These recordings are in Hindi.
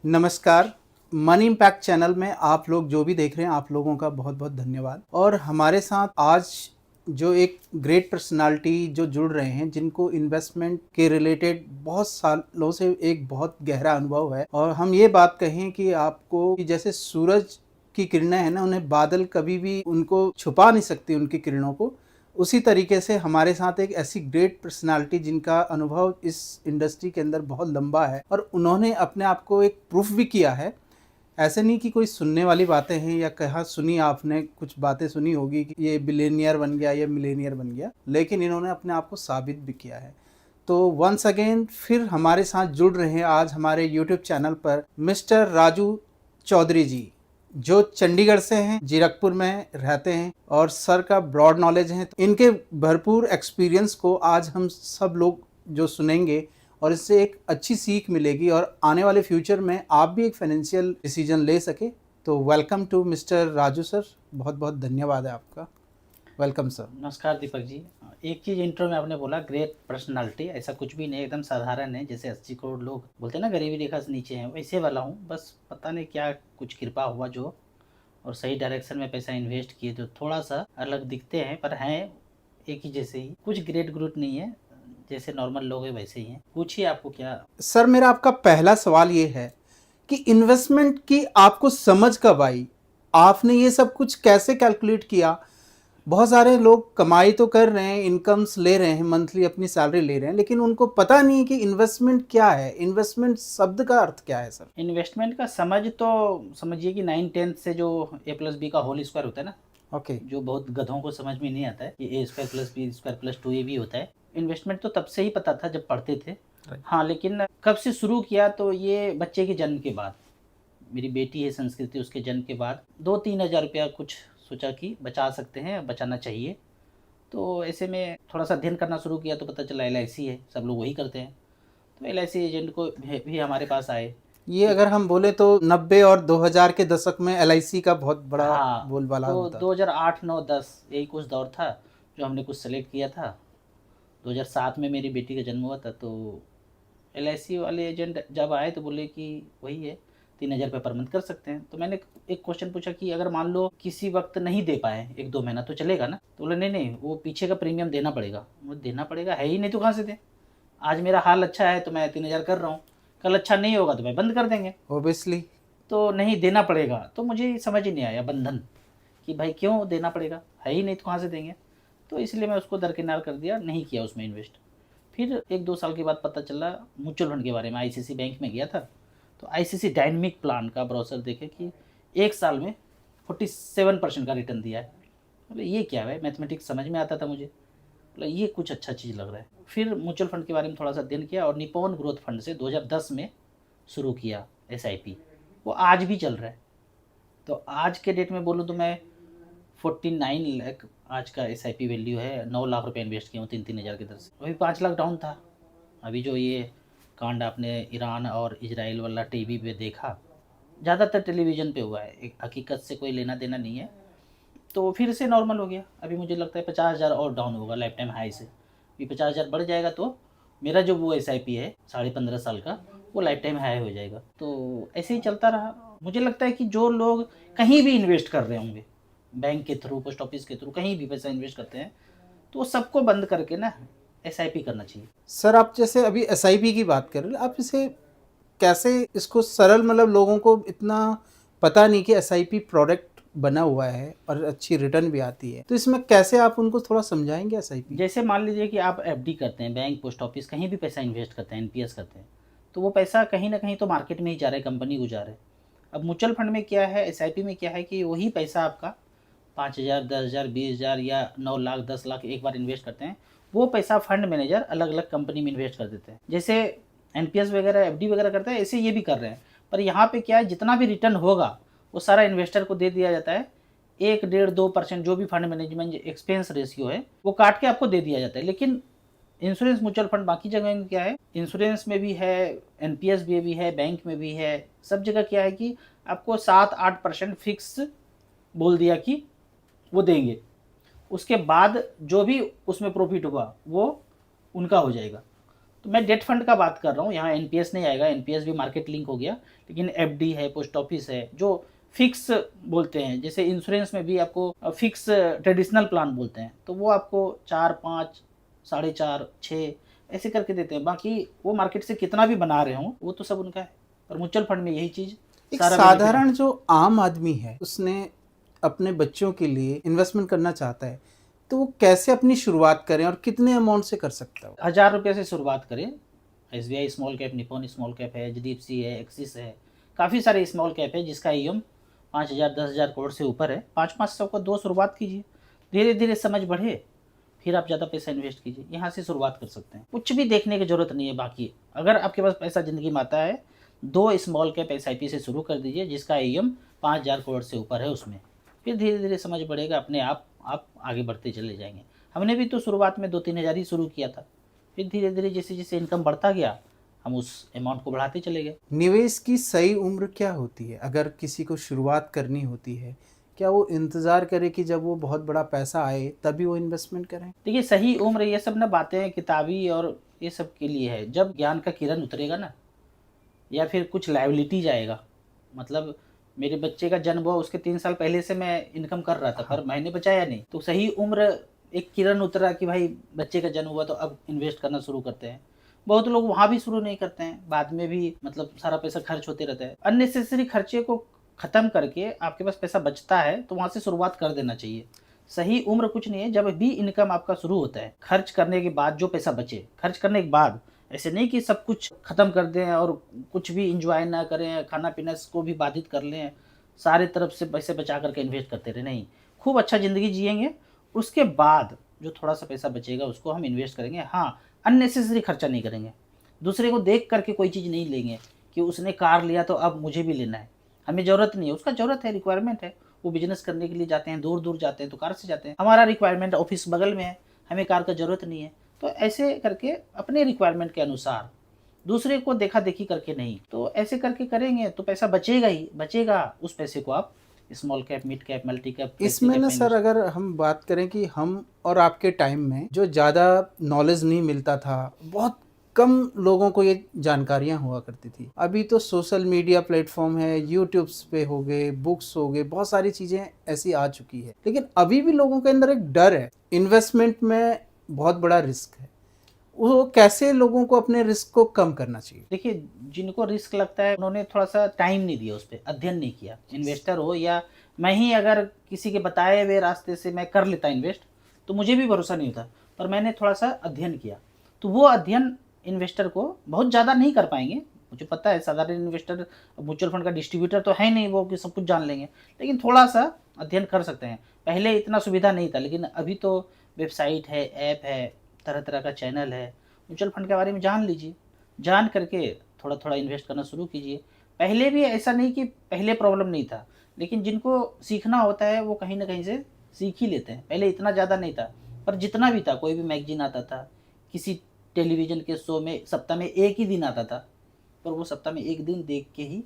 नमस्कार। मनी इम्पैक्ट चैनल में आप लोग जो भी देख रहे हैं, आप लोगों का बहुत बहुत धन्यवाद। और हमारे साथ आज जो एक ग्रेट पर्सनालिटी जो जुड़ रहे हैं, जिनको इन्वेस्टमेंट के रिलेटेड बहुत सालों से एक बहुत गहरा अनुभव है। और हम ये बात कहें कि आपको कि जैसे सूरज की किरणें हैं ना, उन्हें बादल कभी भी उनको छुपा नहीं सकती उनकी किरणों को। उसी तरीके से हमारे साथ एक ऐसी ग्रेट पर्सनालिटी जिनका अनुभव इस इंडस्ट्री के अंदर बहुत लंबा है और उन्होंने अपने आप को एक प्रूफ भी किया है। ऐसे नहीं कि कोई सुनने वाली बातें हैं या कहाँ सुनी, आपने कुछ बातें सुनी होगी कि ये बिलियनियर बन गया या मिलेनियर बन गया, लेकिन इन्होंने अपने आप को साबित भी किया है। तो वंस अगेन फिर हमारे साथ जुड़ रहे हैं आज हमारे यूट्यूब चैनल पर मिस्टर राजू चौधरी जी, जो चंडीगढ़ से हैं, जीरकपुर में रहते हैं और सर का ब्रॉड नॉलेज है। तो इनके भरपूर एक्सपीरियंस को आज हम सब लोग जो सुनेंगे और इससे एक अच्छी सीख मिलेगी और आने वाले फ्यूचर में आप भी एक फाइनेंशियल डिसीजन ले सके। तो welcome to mister Raju sir, बहुत बहुत धन्यवाद है आपका। Welcome sir. नमस्कार दीपक जी। एक चीज़ इंट्रो में आपने बोला ग्रेट पर्सनालिटी, ऐसा कुछ भी नहीं, एकदम साधारण है। जैसे 80 करोड़ लोग बोलते हैं ना गरीबी रेखा से नीचे हैं, वैसे वाला हूँ। बस पता नहीं क्या कुछ कृपा हुआ जो, और सही डायरेक्शन में पैसा इन्वेस्ट किए जो थोड़ा सा अलग दिखते हैं, पर हैं एक ही जैसे ही। कुछ ग्रेट ग्रोथ नहीं है, जैसे नॉर्मल लोग हैं वैसे ही हैं। पूछिए आपको क्या। सर मेरा आपका पहला सवाल ये है कि इन्वेस्टमेंट की आपको समझ कब आई? आपने ये सब कुछ कैसे कैलकुलेट किया? बहुत सारे लोग कमाई तो कर रहे हैं, इनकम्स ले रहे हैं, मंथली अपनी सैलरी ले रहे हैं, लेकिन उनको पता नहीं कि इन्वेस्टमेंट क्या है। इन्वेस्टमेंट शब्द का अर्थ क्या है सर? इन्वेस्टमेंट का समझ तो समझिए कि 9-10 से जो A+B का होल स्क्वायर होता है ना, ओके। जो बहुत गधों को समझ में नहीं आता है कि A² + B² + 2 भी होता है। इन्वेस्टमेंट तो तब से ही पता था जब पढ़ते थे। हाँ, लेकिन कब से शुरू किया तो ये बच्चे के जन्म के बाद। मेरी बेटी है संस्कृति, उसके जन्म के बाद 2-3 हज़ार रुपया कुछ सोचा कि बचा सकते हैं, बचाना चाहिए। तो ऐसे में थोड़ा सा अध्ययन करना शुरू किया तो पता चला LIC है, सब लोग वही करते हैं। तो LIC एजेंट को भी हमारे पास आए। ये अगर हम बोले तो 90 और 2000 के दशक में LIC का बहुत बड़ा हाँ, बोलबाला तो होता। 2008, 9, 10 यही कुछ दौर था जो हमने कुछ सेलेक्ट किया था। 2007 में मेरी बेटी का जन्म हुआ था। तो LIC वाले एजेंट जब आए तो बोले कि वही है, 3,000 रुपये पर मंथ कर सकते हैं। तो मैंने एक क्वेश्चन पूछा कि अगर मान लो किसी वक्त नहीं दे पाए 1-2 महीना तो चलेगा ना? तो बोले नहीं नहीं, वो पीछे का प्रीमियम देना पड़ेगा। वो देना पड़ेगा है ही नहीं तो कहाँ से दें? आज मेरा हाल अच्छा है तो मैं 3,000 कर रहा हूँ, कल अच्छा नहीं होगा तो मैं बंद कर देंगे। ओबियसली। तो नहीं देना पड़ेगा। तो मुझे समझ ही नहीं आया बंधन, कि भाई क्यों देना पड़ेगा, है ही नहीं तो कहाँ से देंगे? तो इसलिए मैं उसको दरकिनार कर दिया, नहीं किया उसमें इन्वेस्ट। फिर 1-2 साल के बाद पता चला म्यूचुअल फंड के बारे में। ICICI बैंक में गया था, तो ICICI डायनेमिक प्लान का ब्रोशर देखे कि 1 साल में 47% का रिटर्न दिया है। बोले ये क्या है? मैथमेटिक्स समझ में आता था मुझे। बोला ये कुछ अच्छा चीज़ लग रहा है। फिर म्यूचुअल फंड के बारे में थोड़ा सा अध्ययन किया और निप्पॉन ग्रोथ फंड से 2010 में शुरू किया SIP। वो आज भी चल रहा है। तो आज के डेट में बोलूँ तो मैं 49 लाख आज का SIP वैल्यू है। 9 लाख रुपए इन्वेस्ट किए हूँ 3-3 हज़ार की दर से। अभी 5 लाख डाउन था। अभी जो ये कांड आपने ईरान और इजराइल वाला टीवी पे देखा, ज़्यादातर टेलीविज़न पे हुआ है, एक हकीकत से कोई लेना देना नहीं है। तो फिर से नॉर्मल हो गया। अभी मुझे लगता है 50,000 और डाउन होगा लाइफ टाइम हाई से। अभी 50,000 बढ़ जाएगा तो मेरा जो वो SIP है 15.5 साल का, वो लाइफ टाइम हाई हो जाएगा। तो ऐसे ही चलता रहा। मुझे लगता है कि जो लोग कहीं भी इन्वेस्ट कर रहे होंगे, बैंक के थ्रू, पोस्ट ऑफिस के थ्रू, कहीं भी पैसा इन्वेस्ट करते हैं, तो वो सबको बंद करके ना SIP करना चाहिए। सर आप जैसे अभी SIP की बात कर रहे हैं, आप इसे कैसे इसको सरल, मतलब लोगों को इतना पता नहीं कि SIP प्रोडक्ट बना हुआ है और अच्छी रिटर्न भी आती है, तो इसमें कैसे आप उनको थोड़ा समझाएंगे SIP? जैसे मान लीजिए कि आप FD करते हैं, बैंक, पोस्ट ऑफिस, कहीं भी पैसा इन्वेस्ट करते हैं, NPS करते हैं, तो वो पैसा कहीं ना कहीं तो मार्केट में ही जा रहा है, कंपनी को जा रहा है। अब म्यूचुअल फंड में क्या है, SIP में क्या है कि वही पैसा आपका 5,000, 10,000, 20,000 या 9 लाख, 10 लाख एक बार इन्वेस्ट करते हैं, वो पैसा फंड मैनेजर अलग अलग कंपनी में इन्वेस्ट कर देते हैं। जैसे NPS वगैरह, FD वगैरह करता है, ऐसे ये भी कर रहे हैं। पर यहाँ पे क्या है, जितना भी रिटर्न होगा वो सारा इन्वेस्टर को दे दिया जाता है। 1, 1.5, 2% जो भी फंड मैनेजमेंट एक्सपेंस रेशियो है वो काट के आपको दे दिया जाता है। लेकिन इंश्योरेंस म्यूचुअल फंड बाकी जगह में क्या है, इंश्योरेंस में भी है, NPS भी है, बैंक में भी है, सब जगह क्या है कि आपको 7-8% फिक्स बोल दिया कि वो देंगे। उसके बाद जो भी उसमें प्रॉफिट हुआ वो उनका हो जाएगा। तो मैं डेट फंड का बात कर रहा हूँ, यहाँ एनपीएस नहीं आएगा, एनपीएस भी मार्केट लिंक हो गया, लेकिन एफडी है, पोस्ट ऑफिस है, जो फिक्स बोलते हैं, जैसे इंश्योरेंस में भी आपको फिक्स ट्रेडिशनल प्लान बोलते हैं, तो वो आपको 4, 5, 4.5, 6 ऐसे करके देते हैं। बाकी वो मार्केट से कितना भी बना रहे हों, वो तो सब उनका है। और म्यूचुअल फंड में यही चीज़ एक सारा benefit है। साधारण जो आम आदमी है उसने अपने बच्चों के लिए इन्वेस्टमेंट करना चाहता है, तो वो कैसे अपनी शुरुआत करें और कितने अमाउंट से कर सकता है? 1000 रुपये से शुरुआत करें। SBI small cap, Nippon small cap है, एचडीएफसी है, एक्सिस है, काफ़ी सारे स्मॉल कैप है जिसका ईएम 5000, 10,000 करोड़ से ऊपर है। 5-500 को दो शुरुआत कीजिए, धीरे धीरे समझ बढ़े, फिर आप ज़्यादा पैसा इन्वेस्ट कीजिए। यहाँ से शुरुआत कर सकते हैं, कुछ भी देखने की जरूरत नहीं है। बाकी अगर आपके पास पैसा ज़िंदगी में आता है, 2 स्मॉल कैप एसआईपी से शुरू कर दीजिए जिसका ईएम 5000 करोड़ से ऊपर है उसमें, फिर धीरे धीरे समझ बढ़ेगा, अपने आप आगे बढ़ते चले जाएंगे। हमने भी तो शुरुआत में 2-3 हज़ार ही शुरू किया था, फिर धीरे धीरे जैसे जैसे इनकम बढ़ता गया हम उस अमाउंट को बढ़ाते चले गए। निवेश की सही उम्र क्या होती है? अगर किसी को शुरुआत करनी होती है, क्या वो इंतज़ार करे कि जब वो बहुत बड़ा पैसा आए तभी वो इन्वेस्टमेंट करें? देखिए, सही उम्र ये सब ना बातें किताबी और ये सब के लिए है। जब ज्ञान का किरण उतरेगा ना, या फिर कुछ लायबिलिटी जाएगा, मतलब मेरे बच्चे का जन्म हुआ उसके 3 साल पहले से मैं इनकम कर रहा था, पर मैंने बचाया नहीं, तो सही उम्र एक किरण उतरा कि भाई बच्चे का जन्म हुआ तो अब इन्वेस्ट करना शुरू करते हैं। बहुत लोग वहाँ भी शुरू नहीं करते हैं, बाद में भी मतलब सारा पैसा खर्च होते रहता है। अननेसेसरी खर्चे को ख़त्म करके आपके पास पैसा बचता है तो वहाँ से शुरुआत कर देना चाहिए। सही उम्र कुछ नहीं है, जब भी इनकम आपका शुरू होता है, खर्च करने के बाद जो पैसा बचे, खर्च करने के बाद, ऐसे नहीं कि सब कुछ ख़त्म कर दें और कुछ भी इंजॉय ना करें, खाना पीना को भी बाधित कर लें, सारे तरफ से पैसे बचा करके इन्वेस्ट करते रहे, नहीं। खूब अच्छा ज़िंदगी जिएंगे, उसके बाद जो थोड़ा सा पैसा बचेगा उसको हम इन्वेस्ट करेंगे। हाँ, अननेसेसरी खर्चा नहीं करेंगे, दूसरे को देख करके कोई चीज़ नहीं लेंगे कि उसने कार लिया तो अब मुझे भी लेना है। हमें ज़रूरत नहीं है, उसका ज़रूरत है, रिक्वायरमेंट है, वो बिजनेस करने के लिए जाते हैं, दूर दूर जाते हैं तो कार से जाते हैं। हमारा रिक्वायरमेंट ऑफिस बगल में है, हमें कार का ज़रूरत नहीं है, तो ऐसे करके अपने रिक्वायरमेंट के अनुसार, दूसरे को देखा देखी करके नहीं, तो ऐसे करके करेंगे तो पैसा बचेगा ही बचेगा। उस पैसे को आप small cap, mid cap, multi cap, इसमें ना सर अगर हम बात करें कि हम और आपके टाइम में जो ज़्यादा नॉलेज नहीं मिलता था, बहुत कम लोगों को ये जानकारियाँ हुआ करती थी। अभी तो सोशल मीडिया प्लेटफॉर्म है, यूट्यूब्स पे हो गए, बुक्स हो गए, बहुत सारी चीज़ें ऐसी आ चुकी है, लेकिन अभी भी लोगों के अंदर एक डर है। इन्वेस्टमेंट में बहुत बड़ा रिस्क है, वो कैसे लोगों को अपने रिस्क को कम करना चाहिए? देखिए, जिनको रिस्क लगता है उन्होंने थोड़ा सा टाइम नहीं दिया, उस पर अध्ययन नहीं किया। इन्वेस्टर हो या मैं ही अगर किसी के बताए हुए रास्ते से मैं कर लेता इन्वेस्ट, तो मुझे भी भरोसा नहीं होता, पर मैंने थोड़ा सा अध्ययन किया, तो वो अध्ययन इन्वेस्टर को बहुत ज़्यादा नहीं कर पाएंगे। मुझे पता है साधारण इन्वेस्टर म्यूचुअल फंड का डिस्ट्रीब्यूटर तो है नहीं वो कि सब कुछ जान लेंगे, लेकिन थोड़ा सा अध्ययन कर सकते हैं। पहले इतना सुविधा नहीं था, लेकिन अभी तो वेबसाइट है, ऐप है, तरह तरह का चैनल है। म्यूचुअल फंड के बारे में जान लीजिए, जान करके थोड़ा थोड़ा इन्वेस्ट करना शुरू कीजिए। पहले भी ऐसा नहीं कि पहले प्रॉब्लम नहीं था, लेकिन जिनको सीखना होता है वो कहीं ना कहीं से सीख ही लेते हैं। पहले इतना ज़्यादा नहीं था, पर जितना भी था, कोई भी मैगजीन आता था, किसी टेलीविज़न के शो में सप्ताह में एक ही दिन आता था, पर वो सप्ताह में एक दिन देख के ही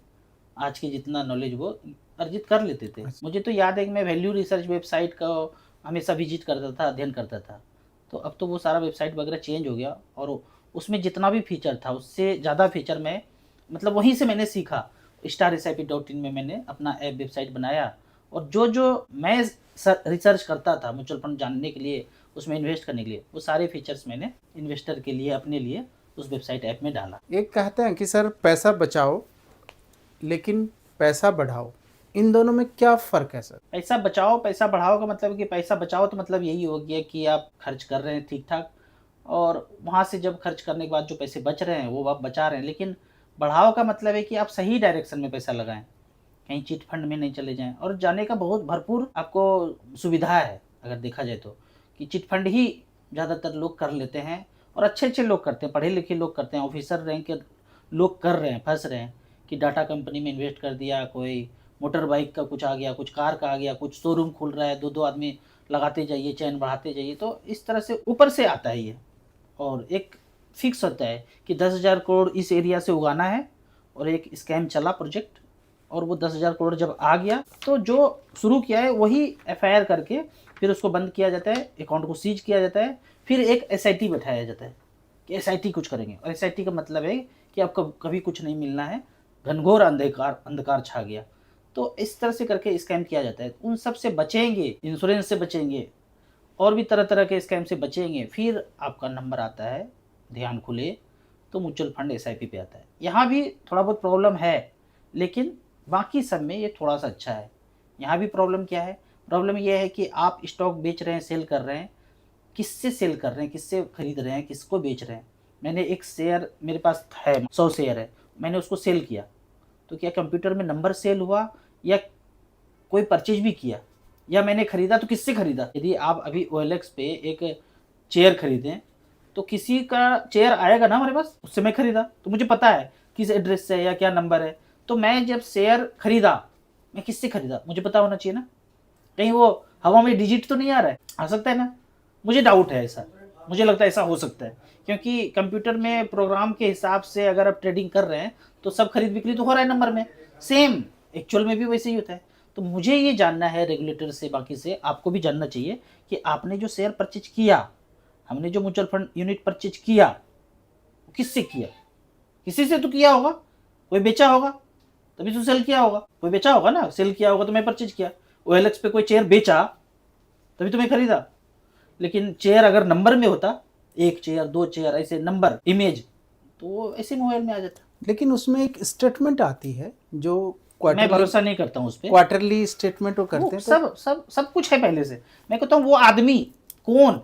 आज के जितना नॉलेज वो अर्जित कर लेते थे। मुझे तो याद है कि मैं वैल्यू रिसर्च वेबसाइट का हमेशा विजिट करता था, अध्ययन करता था, तो अब तो वो सारा वेबसाइट वगैरह चेंज हो गया, और उसमें जितना भी फीचर था उससे ज़्यादा फीचर मैं मतलब वहीं से मैंने सीखा। StarSIP.in में मैंने अपना ऐप वेबसाइट बनाया, और जो जो मैं रिसर्च करता था म्यूचुअल फंड जानने के लिए, उसमें इन्वेस्ट करने के लिए, वो सारे फीचर्स मैंने इन्वेस्टर के लिए अपने लिए उस वेबसाइट ऐप में डाला। एक कहते हैं कि सर पैसा बचाओ लेकिन पैसा बढ़ाओ, इन दोनों में क्या फ़र्क है सर? पैसा बचाओ पैसा बढ़ाओ का मतलब कि पैसा बचाओ तो मतलब यही हो गया कि आप खर्च कर रहे हैं ठीक ठाक, और वहाँ से जब खर्च करने के बाद जो पैसे बच रहे हैं वो आप बचा रहे हैं। लेकिन बढ़ाओ का मतलब है कि आप सही डायरेक्शन में पैसा लगाएं, कहीं चिट फंड में नहीं चले जाएं। और जाने का बहुत भरपूर आपको सुविधा है, अगर देखा जाए तो, कि चिट फंड ही ज़्यादातर लोग कर लेते हैं, और अच्छे अच्छे लोग करते हैं, पढ़े लिखे लोग करते हैं, ऑफिसर रैंक के लोग कर रहे हैं, फंस रहे हैं कि डाटा कंपनी में इन्वेस्ट कर दिया, कोई मोटर बाइक का कुछ आ गया, कुछ कार का आ गया, कुछ शोरूम खुल रहा है, 2-2 आदमी लगाते जाइए, चैन बढ़ाते जाइए, तो इस तरह से ऊपर से आता है ये। और एक फिक्स होता है कि 10,000 करोड़ इस एरिया से उगाना है, और एक स्कैम चला प्रोजेक्ट, और वो 10,000 करोड़ जब आ गया तो जो शुरू किया है वही FIR करके फिर उसको बंद किया जाता है, अकाउंट को सीज किया जाता है, फिर एक SIT बैठाया जाता है, कि SIT कुछ करेंगे, और SIT का मतलब है कि आपको कभी कुछ नहीं मिलना है, घनघोर अंधकार अंधकार छा गया। तो इस तरह से करके स्कैम किया जाता है। उन सब से बचेंगे, इंश्योरेंस से बचेंगे और भी तरह तरह के स्कैम से बचेंगे, फिर आपका नंबर आता है, ध्यान खुले तो म्यूचुअल फंड SIP पे आता है। यहाँ भी थोड़ा बहुत प्रॉब्लम है, लेकिन बाकी सब में ये थोड़ा सा अच्छा है। यहाँ भी प्रॉब्लम क्या है? प्रॉब्लम ये है कि आप स्टॉक बेच रहे हैं, सेल कर रहे हैं, किससे सेल कर रहे हैं, किससे खरीद रहे हैं, किसको बेच रहे हैं। मैंने एक शेयर, मेरे पास है 100 शेयर है, मैंने उसको सेल किया, तो क्या कंप्यूटर में नंबर सेल हुआ या कोई परचेज भी किया, या मैंने खरीदा तो किससे खरीदा? यदि आप अभी OLX पे एक चेयर खरीदें तो किसी का चेयर आएगा ना हमारे पास, उससे मैं खरीदा तो मुझे पता है किस एड्रेस से है या क्या नंबर है। तो मैं जब शेयर खरीदा, मैं किससे खरीदा मुझे पता होना चाहिए ना। कहीं वो हवा में डिजिट तो नहीं आ रहा है? आ सकता है ना, मुझे डाउट है ऐसा, मुझे लगता है ऐसा हो सकता है, क्योंकि कंप्यूटर में प्रोग्राम के हिसाब से अगर आप ट्रेडिंग कर रहे हैं तो सब खरीद बिक्री तो हो रहा है नंबर में, सेम एक्चुअल में भी वैसे ही होता है। तो मुझे ये जानना है रेगुलेटर से, बाकी से आपको भी जानना चाहिए कि आपने जो शेयर परचेज किया, हमने जो म्यूचुअल फंड यूनिट परचेज किया, किससे किया? किसी से तो किया होगा, कोई बेचा होगा तभी तो सेल किया होगा, कोई बेचा होगा ना, सेल किया होगा तो मैं परचेज किया। OLX पे कोई चेयर बेचा तभी तो मैं खरीदा। लेकिन चेयर अगर नंबर में होता, 1 चेयर 2 चेयर ऐसे नंबर इमेज, तो वो ऐसे मोबाइल में आ जाता। लेकिन उसमें एक स्टेटमेंट आती है जो मैं भरोसा नहीं करता हूँ उस पर। क्वार्टरली स्टेटमेंट वो करते हैं, सब सब सब कुछ है पहले से। मैं कहता हूँ वो आदमी कौन,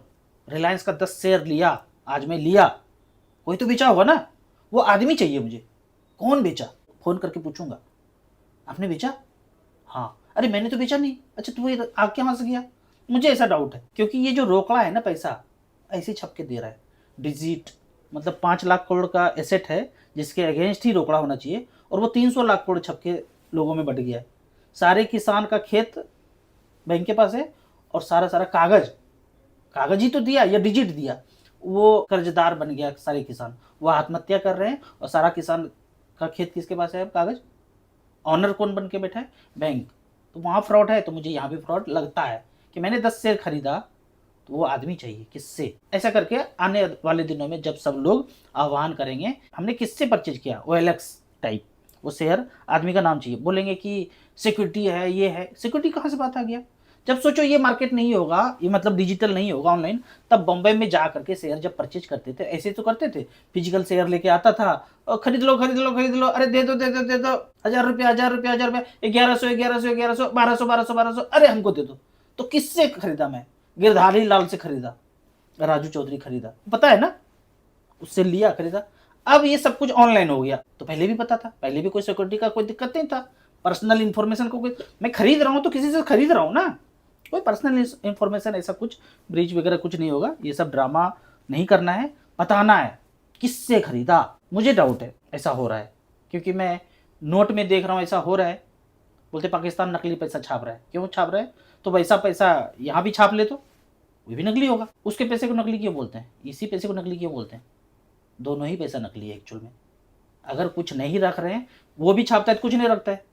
रिलायंस का 10 शेयर लिया, आज मैं लिया, कोई तो बेचा होगा ना, वो आदमी चाहिए मुझे, कौन बेचा, फोन करके पूछूंगा आपने बेचा? हाँ। अरे मैंने तो बेचा नहीं। अच्छा तू ये आग कहाँ से गया? मुझे ऐसा डाउट है, क्योंकि ये जो रोकड़ा है ना पैसा, ऐसे छप के दे रहा है डिजिट, मतलब 5 लाख करोड़ का एसेट है जिसके अगेंस्ट ही रोकड़ा होना चाहिए, और वो 300 लाख करोड़ छप के लोगों में बट गया है। सारे किसान का खेत बैंक के पास है, और सारा सारा कागज ही तो दिया या डिजिट दिया, वो कर्जदार बन गया सारे किसान, वो आत्महत्या कर रहे हैं, और सारा किसान का खेत किसके पास है अब? कागज। ऑनर कौन बन के बैठा है? बैंक। तो वहाँ फ्रॉड है, तो मुझे यहाँ भी फ्रॉड लगता है कि मैंने 10 शेयर खरीदा, तो वो आदमी चाहिए किससे। ऐसा करके आने वाले दिनों में जब सब लोग आह्वान करेंगे हमने किससे परचेज किया, OLX टाइप, वो शेयर आदमी का नाम चाहिए, बोलेंगे कि सिक्योरिटी है, ये है। सिक्योरिटी कहाँ से बात आ गया? जब सोचो ये मार्केट नहीं होगा, ये मतलब डिजिटल नहीं होगा ऑनलाइन, तब बॉम्बे में जा करके शेयर जब परचेज करते थे, ऐसे तो करते थे, फिजिकल शेयर लेके आता था और खरीद लो खरीद लो खरीद लो, अरे दे दो दे दो दे दो, 1000 रुपया 1000 रुपया 1000 रुपया, 1100 1100 1100, 1200 1200 1200, अरे हमको दे दो। तो किससे खरीदा? मैं गिरधारी लाल से खरीदा, राजू चौधरी खरीदा, पता है ना, उससे लिया खरीदा। अब ये सब कुछ ऑनलाइन हो गया, तो पहले भी पता था, पहले भी कोई सिक्योरिटी का कोई दिक्कत नहीं था। पर्सनल इन्फॉर्मेशन को कोई, मैं खरीद रहा हूँ तो किसी से खरीद रहा हूँ ना, कोई पर्सनल इन्फॉर्मेशन ऐसा कुछ ब्रीच वगैरह कुछ नहीं होगा। ये सब ड्रामा नहीं करना है, बताना है किससे खरीदा। मुझे डाउट है ऐसा हो रहा है, क्योंकि मैं नोट में देख रहा हूँ ऐसा हो रहा है। बोलते पाकिस्तान नकली पैसा छाप रहा है, क्यों छाप रहा है? तो वैसा पैसा यहाँ भी छाप ले तो वो भी नकली होगा। उसके पैसे को नकली क्यों बोलते हैं, इसी पैसे को नकली क्यों बोलते हैं? दोनों ही पैसा नकली है एक्चुअल में। अगर कुछ नहीं रख रहे हैं, वो भी छापता है तो कुछ नहीं रखता है,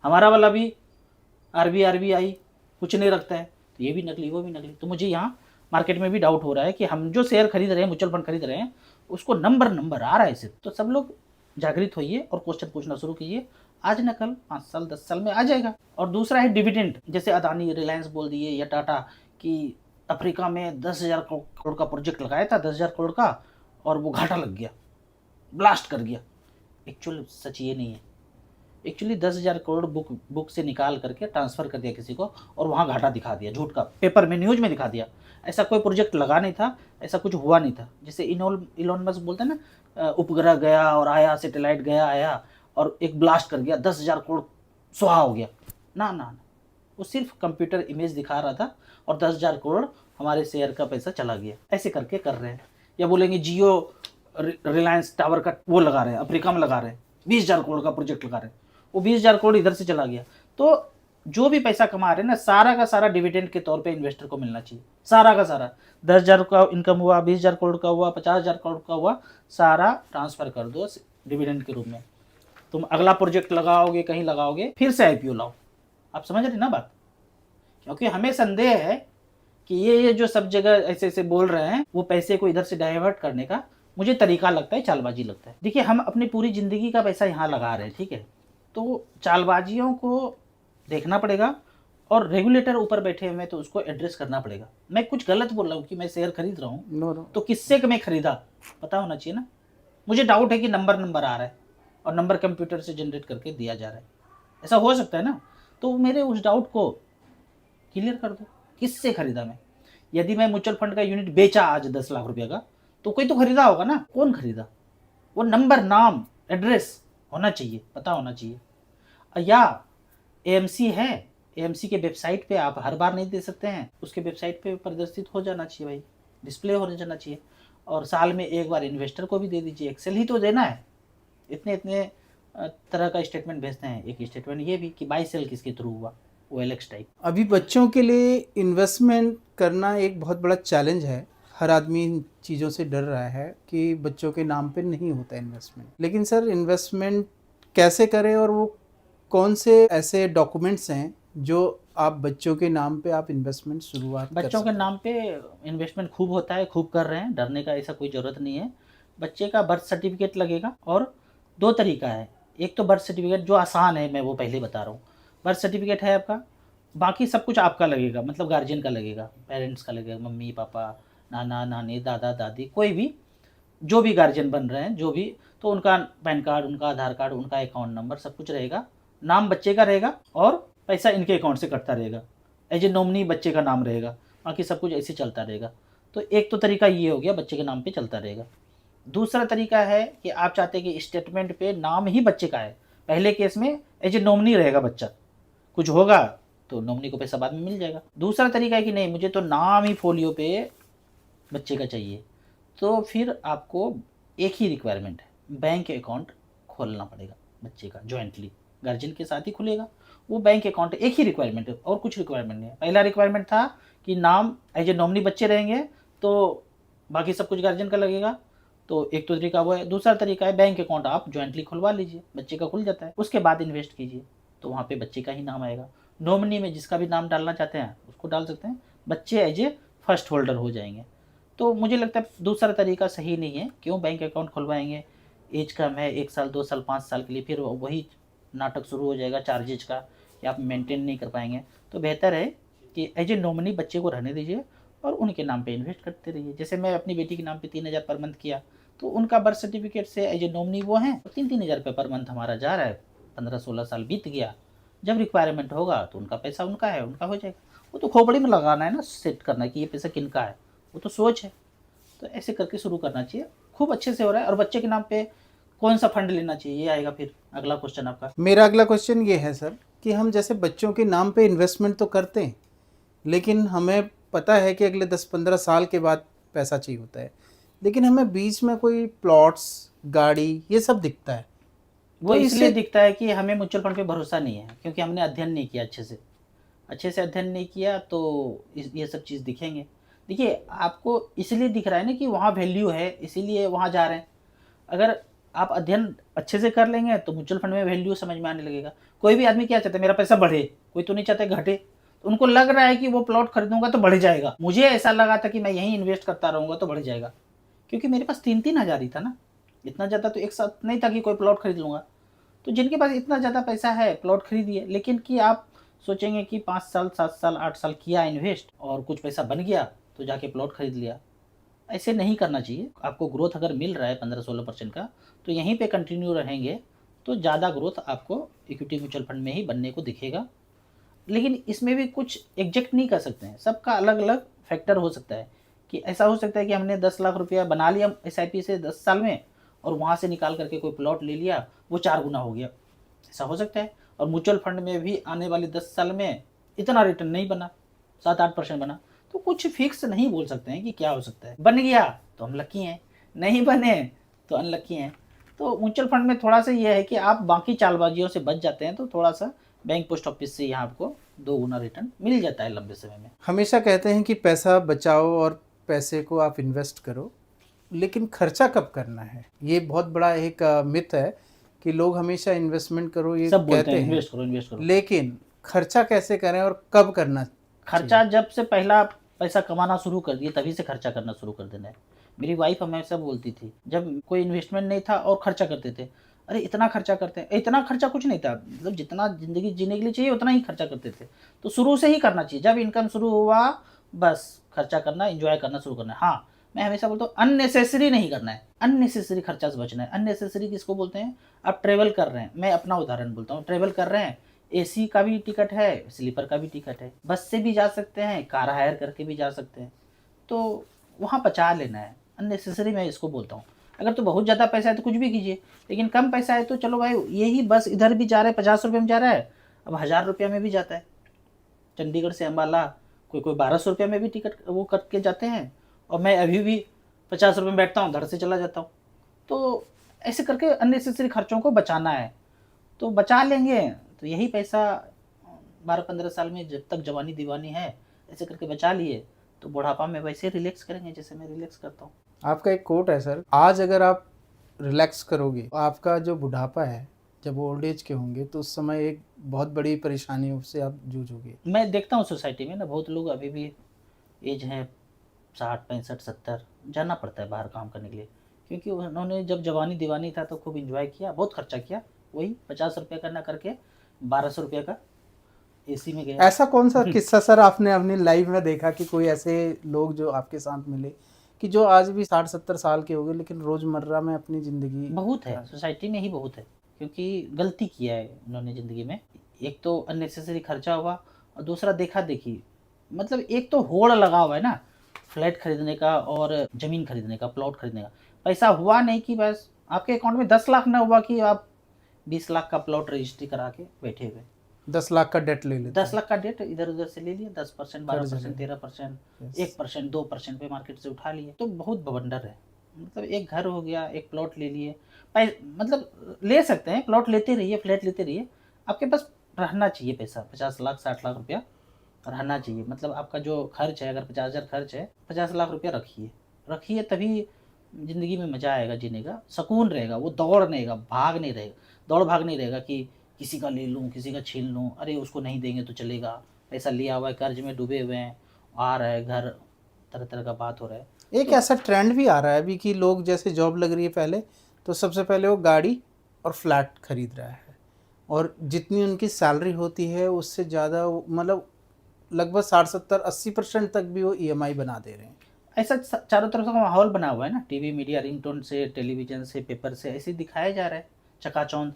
हमारा वाला भी RBI कुछ नहीं रखता है, तो ये भी नकली वो भी नकली। तो मुझे यहाँ मार्केट में भी डाउट हो रहा है कि हम जो शेयर खरीद रहे हैं, म्यूचुअल फंड खरीद रहे हैं, उसको नंबर आ रहा है सिर्फ। तो सब लोग जागृत होइए और क्वेश्चन पूछना शुरू कीजिए, आज न कल 5 साल 10 साल में आ जाएगा। और दूसरा है डिविडेंड, जैसे अदानी रिलायंस बोल दिए या टाटा कि अफ्रीका में 10,000 करोड़ का प्रोजेक्ट लगाया था, 10,000 करोड़ का, और वो घाटा लग गया, ब्लास्ट कर गया। एक्चुअली सच ये नहीं है। एक्चुअली 10,000 करोड़ बुक से निकाल करके ट्रांसफ़र कर दिया किसी को, और वहाँ घाटा दिखा दिया, झूठ का, पेपर में न्यूज़ में दिखा दिया। ऐसा कोई प्रोजेक्ट लगा नहीं था, ऐसा कुछ हुआ नहीं था। जैसे इलोन मस्क बोलते हैं ना, उपग्रह गया और आया, सैटेलाइट गया आया और एक ब्लास्ट कर गया, 10,000 करोड़ स्वाहा हो गया। ना ना ना, वो सिर्फ कंप्यूटर इमेज दिखा रहा था और 10,000 करोड़ हमारे शेयर का पैसा चला गया। ऐसे करके कर रहे हैं। या बोलेंगे जियो रिलायंस टावर का वो लगा रहे हैं, अफ्रीका में लगा रहे हैं, 20,000 करोड़ का प्रोजेक्ट लगा रहे हैं, वो 20,000 करोड़ इधर से चला गया। तो जो भी पैसा कमा रहे हैं ना, सारा का सारा डिविडेंड के तौर पे इन्वेस्टर को मिलना चाहिए, सारा का सारा। 10,000 का इनकम हुआ, 20,000 करोड़ का हुआ, 50,000 करोड़ का हुआ, सारा ट्रांसफ़र कर दो डिविडेंड के रूप में। तुम अगला प्रोजेक्ट लगाओगे, कहीं लगाओगे, फिर से IPO लाओ। आप समझ रहे ना बात? क्योंकि हमें संदेह है कि ये जो सब जगह ऐसे ऐसे बोल रहे हैं, वो पैसे को इधर से डाइवर्ट करने का मुझे तरीका लगता है, चालबाजी लगता है। देखिए हम अपनी पूरी ज़िंदगी का पैसा यहाँ लगा रहे हैं, ठीक है, तो चालबाजियों को देखना पड़ेगा और रेगुलेटर ऊपर बैठे हुए हैं तो उसको एड्रेस करना पड़ेगा। मैं कुछ गलत बोल रहा हूँ कि मैं शेयर खरीद रहा हूँ नो नो, तो किससे मैं खरीदा पता होना चाहिए ना। मुझे डाउट है कि नंबर आ रहा है और नंबर कंप्यूटर से जनरेट करके दिया जा रहा है, ऐसा हो सकता है ना। तो मेरे उस डाउट को क्लियर कर दो, किससे खरीदा मैं। यदि मैं म्यूचुअल फंड का यूनिट बेचा आज 10 लाख रुपये का, तो कोई तो खरीदा होगा ना, कौन खरीदा, वो नंबर, नाम, एड्रेस होना चाहिए, पता होना चाहिए। या एएमसी है, एएमसी के वेबसाइट पे आप हर बार नहीं दे सकते हैं, उसके वेबसाइट पे प्रदर्शित हो जाना चाहिए भाई, डिस्प्ले हो जाना चाहिए। और साल में एक बार इन्वेस्टर को भी दे दीजिए, एक्सेल ही तो देना है, इतने इतने तरह का स्टेटमेंट भेजते हैं। एक स्टेटमेंट ये भी कि बाई सेल किसके थ्रू हुआ, OLX टाइप। अभी बच्चों के लिए इन्वेस्टमेंट करना एक बहुत बड़ा चैलेंज है। हर आदमी इन चीज़ों से डर रहा है कि बच्चों के नाम पे नहीं होता इन्वेस्टमेंट। लेकिन सर इन्वेस्टमेंट कैसे करें और वो कौन से ऐसे डॉक्यूमेंट्स हैं जो आप बच्चों के नाम पे आप इन्वेस्टमेंट शुरुआत कर बच्चों के सकते हैं? नाम पे इन्वेस्टमेंट खूब होता है, खूब कर रहे हैं, डरने का ऐसा कोई ज़रूरत नहीं है। बच्चे का बर्थ सर्टिफिकेट लगेगा और 2 तरीका है। एक तो बर्थ सर्टिफिकेट जो आसान है, मैं वो पहले बता रहा हूँ। बर्थ सर्टिफिकेट है आपका, बाकी सब कुछ आपका लगेगा, मतलब गार्जियन का लगेगा, पेरेंट्स का लगेगा, मम्मी पापा, नाना नानी, दादा दादी, कोई भी जो भी गार्जियन बन रहे हैं, जो भी, तो उनका पैन कार्ड, उनका आधार कार्ड, उनका अकाउंट नंबर सब कुछ रहेगा। नाम बच्चे का रहेगा और पैसा इनके अकाउंट से कटता रहेगा, एज ए नॉमिनी बच्चे का नाम रहेगा, बाकी सब कुछ ऐसे चलता रहेगा। तो एक तो तरीका ये हो गया, बच्चे के नाम पे चलता रहेगा। दूसरा तरीका है कि आप चाहते हैं कि स्टेटमेंट पे नाम ही बच्चे का है, पहले केस में एज ए नॉमिनी रहेगा बच्चा, कुछ होगा तो नॉमिनी को पैसा बाद में मिल जाएगा। दूसरा तरीका है कि नहीं, मुझे तो नाम ही फोलियो पे बच्चे का चाहिए, तो फिर आपको एक ही रिक्वायरमेंट है, बैंक अकाउंट खोलना पड़ेगा बच्चे का, जॉइंटली गार्जियन के साथ ही खुलेगा वो बैंक अकाउंट। एक ही रिक्वायरमेंट है और कुछ रिक्वायरमेंट नहीं है। पहला रिक्वायरमेंट था कि नाम एज ए नॉमिनी बच्चे रहेंगे तो बाकी सब कुछ गार्जियन का लगेगा, तो एक तो तरीका वो है। दूसरा तरीका है बैंक अकाउंट आप जॉइंटली खुलवा लीजिए, बच्चे का खुल जाता है, उसके बाद इन्वेस्ट कीजिए, तो वहाँ पे बच्चे का ही नाम आएगा। नॉमिनी में जिसका भी नाम डालना चाहते हैं उसको डाल सकते हैं, बच्चे एज ए फर्स्ट होल्डर हो जाएंगे। तो मुझे लगता है दूसरा तरीका सही नहीं है। क्यों बैंक अकाउंट खुलवाएंगे, एज कम है, 1 साल 2 साल 5 साल के लिए, फिर वही नाटक शुरू हो जाएगा चार्जेज का कि आप मेंटेन नहीं कर पाएंगे। तो बेहतर है कि एज ए नॉमिनी बच्चे को रहने दीजिए और उनके नाम पे इन्वेस्ट करते रहिए। जैसे मैं अपनी बेटी के नाम पे 3,000 पर मंथ किया, तो उनका बर्थ सर्टिफिकेट से एज ए नॉमिनी वो हैं, तो 3-3 हज़ार रुपये पर मंथ हमारा जा रहा है। 15-16 साल बीत गया, जब रिक्वायरमेंट होगा तो उनका पैसा उनका है, उनका हो जाएगा। वो तो खोपड़ी में लगाना है ना, सेट करना है कि ये पैसा किनका है, वो तो सोच है। तो ऐसे करके शुरू करना चाहिए, खूब अच्छे से हो रहा है। और बच्चे के नाम पे कौन सा फंड लेना चाहिए, ये आएगा फिर अगला क्वेश्चन आपका। मेरा अगला क्वेश्चन ये है सर कि हम जैसे बच्चों के नाम पे इन्वेस्टमेंट तो करते हैं, लेकिन हमें पता है कि अगले 10-15 साल के बाद पैसा चाहिए होता है, लेकिन हमें बीच में कोई प्लॉट्स, गाड़ी, ये सब दिखता है। वो तो इसलिए इससे दिखता है कि हमें म्यूचुअल फंड पे भरोसा नहीं है, क्योंकि हमने अध्ययन नहीं किया अच्छे से अध्ययन नहीं किया, तो ये सब चीज़ दिखेंगे। देखिए आपको इसलिए दिख रहा है ना कि वहाँ वैल्यू है, इसीलिए वहाँ जा रहे हैं। अगर आप अध्ययन अच्छे से कर लेंगे तो म्यूचुअल फंड में वैल्यू समझ में आने लगेगा। कोई भी आदमी क्या चाहता है, मेरा पैसा बढ़े, कोई तो नहीं चाहता है घटे। तो उनको लग रहा है कि वो प्लॉट खरीदूंगा तो बढ़ जाएगा। मुझे ऐसा लगा था कि मैं यहीं इन्वेस्ट करता रहूँगा तो बढ़ जाएगा, क्योंकि मेरे पास 3-3 हज़ार ही था ना, इतना ज़्यादा तो एक साथ नहीं था कि कोई प्लॉट खरीद लूँगा। तो जिनके पास इतना ज़्यादा पैसा है प्लॉट खरीदिए, लेकिन कि आप सोचेंगे कि 5 साल 7 साल 8 साल किया इन्वेस्ट और कुछ पैसा बन गया तो जाके प्लॉट खरीद लिया, ऐसे नहीं करना चाहिए। आपको ग्रोथ अगर मिल रहा है 15-16% का, तो यहीं पे कंटिन्यू रहेंगे तो ज़्यादा ग्रोथ आपको इक्विटी म्यूचुअल फंड में ही बनने को दिखेगा। लेकिन इसमें भी कुछ एग्जैक्ट नहीं कर सकते हैं, सबका अलग अलग फैक्टर हो सकता है। कि ऐसा हो सकता है कि हमने 10 लाख रुपया बना लिया SIP से 10 साल में, और वहाँ से निकाल करके कोई प्लॉट ले लिया, वो 4 गुना हो गया, ऐसा हो सकता है। और म्यूचुअल फंड में भी आने वाले 10 साल में इतना रिटर्न नहीं बना, 7-8% बना। तो कुछ फिक्स नहीं बोल सकते हैं कि क्या हो सकता है। बन गया तो हम लकी हैं, नहीं बने तो अनलकी हैं। तो म्यूचुअल फंड में थोड़ा सा ये है कि आप बाकी चालबाजियों से बच जाते हैं, तो थोड़ा सा बैंक पोस्ट ऑफिस से यहाँ आपको 2 गुना रिटर्न मिल जाता है लंबे समय में। हमेशा कहते हैं कि पैसा बचाओ और पैसे को आप इन्वेस्ट करो, लेकिन खर्चा कब करना है, ये बहुत बड़ा एक मिथ है कि लोग हमेशा इन्वेस्टमेंट करो ये सब बोलते कहते हैं हैं, इन्वेस्ट करो, लेकिन खर्चा कैसे करें और कब करना खर्चा जब से पहला पैसा कमाना शुरू कर दिए तभी से खर्चा करना शुरू कर देना है। मेरी वाइफ हमेशा बोलती थी, जब कोई इन्वेस्टमेंट नहीं था और खर्चा करते थे, अरे इतना खर्चा करते हैं, इतना खर्चा कुछ नहीं था, मतलब जितना ज़िंदगी जीने के लिए चाहिए उतना ही खर्चा करते थे। तो शुरू से ही करना चाहिए, जब इनकम शुरू हुआ बस खर्चा करना, एन्जॉय करना शुरू करना है। हाँ, मैं हमेशा बोलता हूँ अननेसेसरी नहीं करना है, अननेसेसरी खर्चा से बचना है। अननेसेसरी किसको बोलते हैं? आप ट्रैवल कर रहे हैं, मैं अपना उदाहरण बोलता हूँ, ट्रैवल कर रहे हैं, एसी का भी टिकट है, स्लीपर का भी टिकट है, बस से भी जा सकते हैं, कार हायर करके भी जा सकते हैं, तो वहाँ बचा लेना है। अननेसेसरी मैं इसको बोलता हूँ। अगर तो बहुत ज़्यादा पैसा है तो कुछ भी कीजिए, लेकिन कम पैसा है तो चलो भाई, यही बस इधर भी जा रहा है 50 रुपये में जा रहा है, अब 1000 रुपया में भी जाता है। चंडीगढ़ से अम्बाला कोई कोई 1200 रुपये में भी टिकट वो कट के जाते हैं, और मैं अभी भी 50 रुपये में बैठता हूँ, धड़ से चला जाता हूँ। तो ऐसे करके अननेसेसरी खर्चों को बचाना है, तो बचा लेंगे तो यही पैसा 12-15 साल में, जब तक जवानी दीवानी है, ऐसे करके बचा लिए तो बुढ़ापा में वैसे रिलैक्स करेंगे जैसे मैं रिलैक्स करता हूँ। आपका एक कोट है सर, आज अगर आप रिलैक्स करोगे तो आपका जो बुढ़ापा है, जब ओल्ड एज के होंगे तो उस समय एक बहुत बड़ी परेशानियों से आप जूझोगे। मैं देखता हूँ सोसाइटी में ना, बहुत लोग अभी भी एज है 60-65-70, जाना पड़ता है बाहर काम करने के लिए, क्योंकि उन्होंने जब जवानी दीवानी था तो खूब इंजॉय किया, बहुत खर्चा किया, वही 50 रुपये का ना करके 1200 रुपये का एसी में गया। ऐसा कौन सा किस्सा सर आपने अपनी लाइफ में देखा कि कोई ऐसे लोग जो आपके साथ मिले कि जो आज भी 60-70 साल के हो गए लेकिन रोजमर्रा में अपनी जिंदगी? बहुत है, सोसाइटी में ही बहुत है, क्योंकि गलती किया है उन्होंने ज़िंदगी में। एक तो अननेसेसरी खर्चा हुआ, और दूसरा देखा देखी, मतलब एक तो होड़ लगा हुआ है ना, फ्लैट खरीदने का और ज़मीन खरीदने का, प्लॉट खरीदने का। पैसा हुआ नहीं कि बस आपके अकाउंट में 10 लाख ना हुआ कि आप 20 लाख का प्लॉट रजिस्ट्री करा के बैठे हुए। 10 लाख का डेट ले लेते 10 लाख का डेट इधर उधर से ले लिया, 10%, 12%, 13%, Yes. 1%, 2% पे मार्केट से उठा लिए, तो बहुत बवंडर है। मतलब एक घर हो गया, एक प्लॉट ले लिए, मतलब ले सकते हैं, प्लॉट लेते रहिए, फ्लैट लेते रहिए, आपके पास रहना चाहिए पैसा, 50 लाख 60 लाख रुपया रहना चाहिए। मतलब आपका जो खर्च है, अगर 50,000 खर्च है, 50 लाख रुपया रखिए, रखिए तभी ज़िंदगी में मज़ा आएगा जीने का, सुकून रहेगा, वो दौड़ नहीं रहेगा, भाग नहीं रहेगा, दौड़ भाग नहीं रहेगा कि किसी का ले लूँ, किसी का छीन लूँ, अरे उसको नहीं देंगे तो चलेगा, पैसा लिया हुआ है, कर्ज में डूबे हुए हैं, आ रहा है घर, तरह तरह का बात हो रहा है। एक ऐसा ट्रेंड भी आ रहा है अभी कि लोग, जैसे जॉब लग रही है पहले, तो सबसे पहले वो गाड़ी और फ्लैट खरीद रहा है, और जितनी उनकी सैलरी होती है उससे ज़्यादा मतलब लगभग 60-70-80% तक भी वो ईएमआई बना दे रहे हैं। ऐसा चारों तरफ का माहौल बना हुआ है ना, टीवी मीडिया, रिंगटोन से, टेलीविज़न से, पेपर से ऐसे दिखाया जा रहा है, चकाचौंध।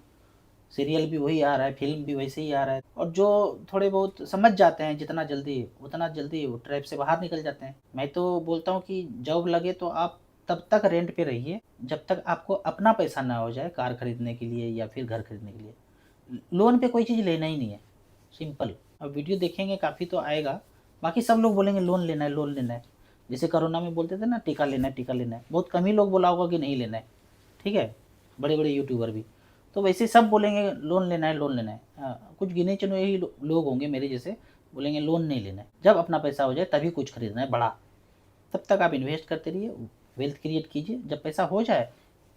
सीरियल भी वही आ रहा है, फिल्म भी वैसे ही आ रहा है, और जो थोड़े बहुत समझ जाते हैं जितना जल्दी, उतना जल्दी वो ट्रैप से बाहर निकल जाते हैं। मैं तो बोलता हूँ कि जॉब लगे तो आप तब तक रेंट पे रहिए जब तक आपको अपना पैसा ना हो जाए कार खरीदने के लिए या फिर घर खरीदने के लिए। लोन पे कोई चीज़ लेना ही नहीं है, सिंपल। अब वीडियो देखेंगे काफ़ी तो आएगा, बाकी सब लोग बोलेंगे लोन लेना है, लोन लेना है। जैसे कोरोना में बोलते थे ना टीका लेना है, टीका लेना है, बहुत कम ही लोग बोला होगा कि नहीं लेना है, ठीक है, बड़े बड़े यूट्यूबर भी। तो वैसे सब बोलेंगे लोन लेना है, लोन लेना है। कुछ गिने चुने ही लोग होंगे मेरे जैसे, बोलेंगे लोन नहीं लेना है, जब अपना पैसा हो जाए तभी कुछ खरीदना है बड़ा। तब तक आप इन्वेस्ट करते रहिए, वेल्थ क्रिएट कीजिए, जब पैसा हो जाए,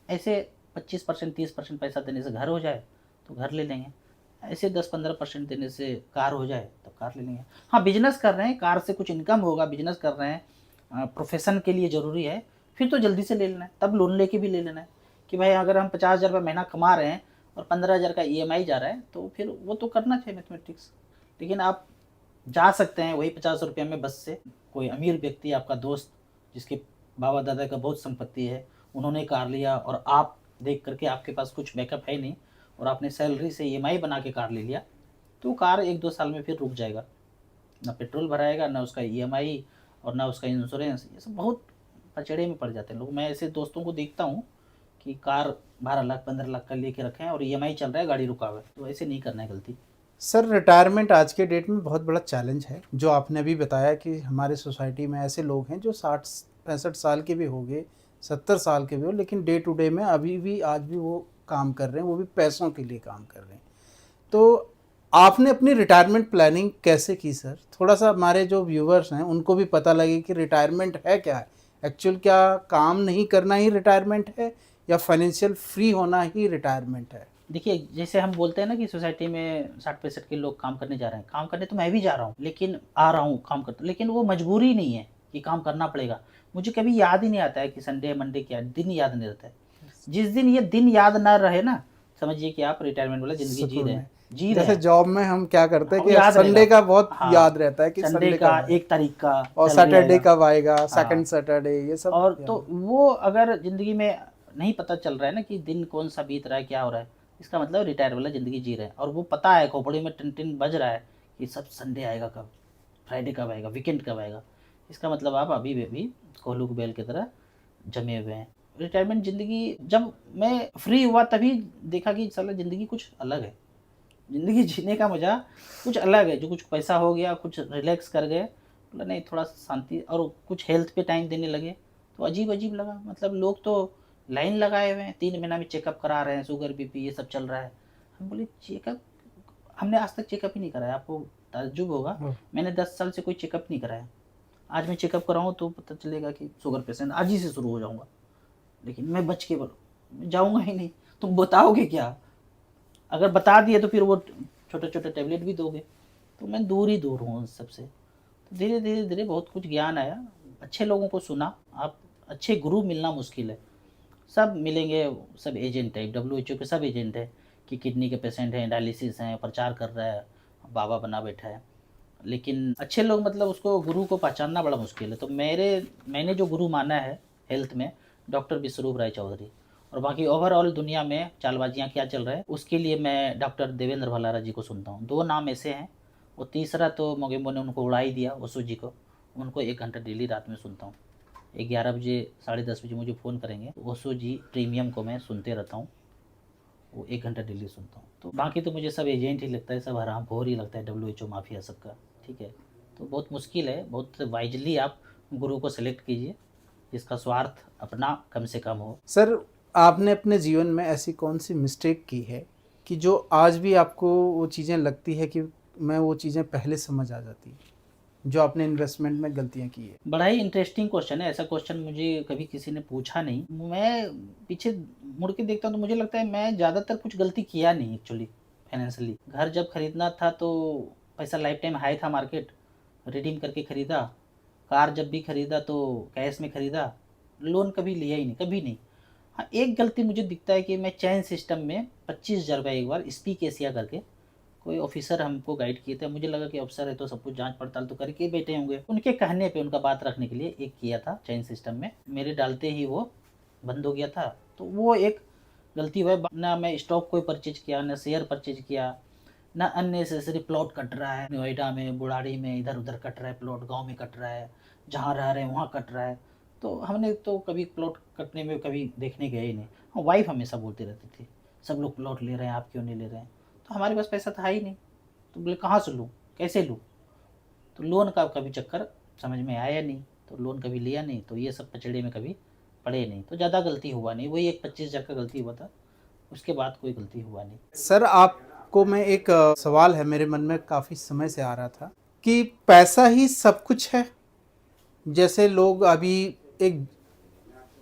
ऐसे 25% 30% पैसा देने से घर हो जाए तो घर ले लेंगे, ऐसे 10-15% देने से कार हो जाए तब कार ले लेंगे। हाँ, बिजनेस कर रहे हैं, कार से कुछ इनकम होगा, बिजनेस कर रहे हैं, प्रोफेशन के लिए ज़रूरी है, फिर तो जल्दी से ले लेना है, तब लोन लेके भी ले लेना है कि भाई अगर हम 50,000 रुपये महीना कमा रहे हैं और 15,000 का ईएमआई जा रहा है तो फिर वो तो करना चाहिए मैथमेटिक्स। लेकिन आप जा सकते हैं वही 50 रुपये में बस से, कोई अमीर व्यक्ति, आपका दोस्त जिसके बाबा दादा का बहुत संपत्ति है, उन्होंने कार लिया और आप देख करके आपके पास कुछ बैकअप है नहीं और आपने सैलरी से ईएमआई बना के कार ले लिया, तो कार 1-2 साल में फिर रुक जाएगा, ना पेट्रोल भराएगा, ना उसका ईएमआई और ना उसका इंश्योरेंस। ये सब बहुत पचड़े में पड़ जाते हैं लोग। मैं ऐसे दोस्तों को देखता हूँ कि कार 12 लाख 15 लाख का लेके रखे हैं और ईएमआई चल रहा है, गाड़ी रुका हुआ है, तो ऐसे नहीं करना है गलती। सर, रिटायरमेंट आज के डेट में बहुत बड़ा चैलेंज है। जो आपने अभी बताया कि हमारे सोसाइटी में ऐसे लोग हैं जो 60-65 साल के भी हो गए, 70 साल के भी हो, लेकिन डे टू डे में अभी भी आज भी वो काम कर रहे हैं, वो भी पैसों के लिए काम कर रहे हैं। तो आपने अपनी रिटायरमेंट प्लानिंग कैसे की सर? थोड़ा सा हमारे जो व्यूवर्स हैं उनको भी पता लगे कि रिटायरमेंट है क्या है, एक्चुअल क्या काम नहीं करना ही रिटायरमेंट है या फाइनेंशियल फ्री होना ही रिटायरमेंट है? देखिए, जैसे हम बोलते हैं ना कि सोसाइटी में 60-65 के लोग काम करने जा रहे हैं, काम करने तो मैं भी जा रहा हूँ, लेकिन आ रहा हूँ काम करता, लेकिन वो मजबूरी नहीं है, कि काम करना पड़ेगा। मुझे कभी याद ही नहीं आता है कि संडे मंडे क्या है, दिन याद नहीं रहता है। जिस दिन ये दिन याद ना रहे ना, समझिए कि आप रिटायरमेंट वाला ज़िंदगी जी सुकून रहे है। हैं, जी रहे जैसे हैं। जॉब में हम क्या करते हैं हम कि याद संडे रहेगा। का बहुत हाँ, याद रहता है कि संडे संडे का कब है 1 तारीख का और सैलरी सैटरडे आएगा। कब आएगा, सेकंड हाँ, सैटरडे, ये सब और याद तो है। वो अगर ज़िंदगी में नहीं पता चल रहा है ना कि दिन कौन-सा बीत रहा है, क्या हो रहा है, इसका मतलब रिटायर वाला ज़िंदगी जी रहे हैं। और वो पता है, खोपड़ी में टिन-टिन बज रहा है कि सब संडे आएगा कब, फ्राइडे कब आएगा, वीकेंड कब आएगा। इसका मतलब आप अभी भी कोल्हू की बेल की तरह जमे हुए हैं। रिटायरमेंट ज़िंदगी जब मैं फ्री हुआ तभी देखा कि साला ज़िंदगी कुछ अलग है। ज़िंदगी जीने का मज़ा कुछ अलग है, जो कुछ पैसा हो गया, कुछ रिलैक्स कर गए, बोला नहीं थोड़ा शांति, और कुछ हेल्थ पे टाइम देने लगे, तो अजीब-अजीब लगा। मतलब लोग तो लाइन लगाए हुए हैं, 3 महीना में चेकअप करा रहे हैं, शुगर, बीपी ये सब चल रहा है। हम बोले चेकअप, हमने आज तक चेकअप ही नहीं कराया, आपको ताज्जुब होगा, ओह! मैंने 10 साल से कोई चेकअप नहीं कराया। आज मैं चेकअप कराऊँ तो पता चलेगा कि शुगर पेशेंट, आज ही से शुरू हो जाऊँगा, लेकिन मैं बच के जाऊँगा ही नहीं, तुम बताओगे क्या? अगर बता दिए तो फिर वो छोटे-छोटे टैबलेट भी दोगे, तो मैं दूर ही दूर हूँ उन सब से। तो धीरे-धीरे बहुत कुछ ज्ञान आया, अच्छे लोगों को सुना, आप अच्छे गुरु मिलना मुश्किल है। सब मिलेंगे, सब एजेंट है, डब्ल्यूएचओ के सब एजेंट हैं कि किडनी के पेशेंट हैं, डायलिसिस हैं, प्रचार कर रहा है, बाबा बना बैठा है। लेकिन अच्छे लोग, मतलब उसको गुरु को पहचानना बड़ा मुश्किल है। तो मैंने जो गुरु माना है हेल्थ में, डॉक्टर विश्वरूप राय चौधरी। और बाकी ओवरऑल दुनिया में चालबाजियाँ क्या चल रहा है, उसके लिए मैं डॉक्टर देवेंद्र भल्लारा जी को सुनता हूँ। 2 नाम ऐसे हैं, वो तीसरा तो मोगेम्बो ने उनको उड़ा ही दिया, ओशो जी को। उनको 1 घंटा डेली रात में सुनता हूँ। 11 बजे, साढ़े 10 बजे मुझे फ़ोन करेंगे, ओशो जी प्रीमियम को मैं सुनते रहता हूँ। वो 1 घंटा डेली सुनता हूँ। तो बाकी तो मुझे सब एजेंट ही लगता है, सब हरामखोर ही लगता है, डब्ल्यूएचओ माफिया सबका, ठीक है। तो बहुत मुश्किल है, बहुत वाइजली आप गुरु को सेलेक्ट कीजिए, जिसका स्वार्थ अपना कम से कम हो। सर, आपने अपने जीवन में ऐसी कौन-सी मिस्टेक की है कि जो आज भी आपको वो चीज़ें लगती है कि मैं वो चीज़ें पहले समझ आ जाती, जो आपने इन्वेस्टमेंट में गलतियाँ की है? बड़ा ही इंटरेस्टिंग क्वेश्चन है, ऐसा क्वेश्चन मुझे कभी किसी ने पूछा नहीं। मैं पीछे मुड़ के देखता हूँ तो मुझे लगता है मैं ज़्यादातर कुछ गलती किया नहीं एक्चुअली फाइनेंशियली। घर जब खरीदना था तो पैसा लाइफ टाइम हाई था, मार्केट रिडीम करके खरीदा। कार जब भी खरीदा तो कैश में खरीदा, लोन कभी लिया ही नहीं, कभी नहीं। हाँ, एक गलती मुझे दिखता है कि मैं चैन सिस्टम में 25,000 रुपये एक बार स्पीक एशिया करके, कोई ऑफिसर हमको गाइड किए थे, मुझे लगा कि ऑफिसर है तो सब कुछ जांच पड़ताल तो करके ही बैठे होंगे, उनके कहने पे, उनका बात रखने के लिए एक किया था चैन सिस्टम में, मेरे डालते ही वो बंद हो गया था। तो वो एक गलती हुआ। ना मैं स्टॉक कोई परचेज किया, ना शेयर परचेज किया, ना अननेसेसरी प्लॉट कट रहा है नोएडा में, बुढ़ाड़ी में, इधर उधर कट रहा है प्लॉट, गांव में कट रहा है, जहाँ रह रहे हैं वहाँ कट रहा है। तो हमने तो कभी प्लॉट कटने में कभी देखने गए ही नहीं। हाँ, वाइफ हमेशा बोलती रहती थी सब लोग प्लॉट ले रहे हैं, आप क्यों नहीं ले रहे हैं। तो हमारे पास पैसा था ही नहीं, तो बोले कहाँ से लूँ, कैसे लूँ। तो लोन का कभी चक्कर समझ में आया नहीं, तो लोन कभी लिया नहीं, तो ये सब पचड़े में कभी पड़े नहीं। तो ज़्यादा गलती हुआ नहीं, वही एक 25,000 का गलती हुआ था, उसके बाद कोई गलती हुआ नहीं। सर, आपको मैं एक सवाल है मेरे मन में काफ़ी समय से आ रहा था कि पैसा ही सब कुछ है? जैसे लोग अभी एक